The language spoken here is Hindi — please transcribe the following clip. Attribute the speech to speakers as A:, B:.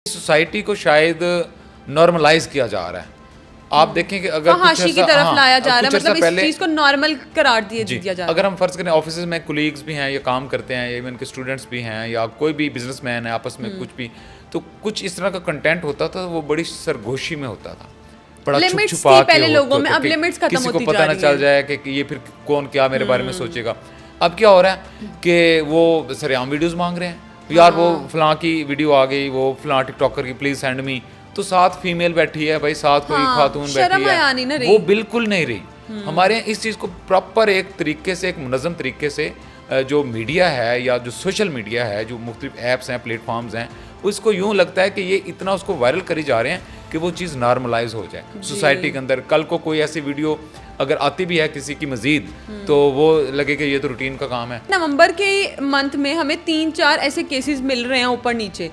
A: सोसाइटी को शायद नॉर्मलाइज किया जा रहा है। आप देखें कि अगर
B: हाशी की तरफ लाया जा रहा है, मतलब इस
A: पहले
B: चीज को नॉर्मल करार दिया जा रहा है।
A: अगर हम फर्ज करें ऑफिस में कोलीग्स भी हैं या काम करते हैं, इवन के स्टूडेंट्स भी हैं या कोई भी बिजनेसमैन है, आपस में कुछ भी, तो कुछ इस तरह का कंटेंट होता था, वो बड़ी सरगोशी में होता था, बड़ा छुप छुपा के
B: पहले लोगों में, अब लिमिट्स खत्म होती जा रही है,
A: किसी को पता ना चल जाए कि ये फिर कौन क्या मेरे बारे में सोचेगा। अब क्या हो रहा है कि वो सरेआम वीडियोस मांग रहे हैं, यार वो फलां की वीडियो आ गई, वो फलां टिकटॉकर की, प्लीज सेंड मी। तो साथ फीमेल बैठी है भाई, साथ कोई खातून बैठी है, वो बिल्कुल नहीं रही। हमारे यहाँ इस चीज़ को प्रॉपर एक तरीके से, एक मुनज़्ज़म तरीके से जो मीडिया है या जो सोशल मीडिया है, जो मुख्तलिफ ऐप्स हैं, प्लेटफॉर्म्स हैं, उसको यूँ लगता है कि ये इतना उसको वायरल करी जा रहे हैं कि वो चीज़ नॉर्मलाइज हो जाए सोसाइटी के अंदर। कल को कोई ऐसी वीडियो अगर आती भी है किसी की मजीद, तो वो लगे कि ये तो रूटीन का काम है।
B: नवंबर के मंथ में हमें 3-4 ऐसे केसेस मिल रहे हैं ऊपर नीचे,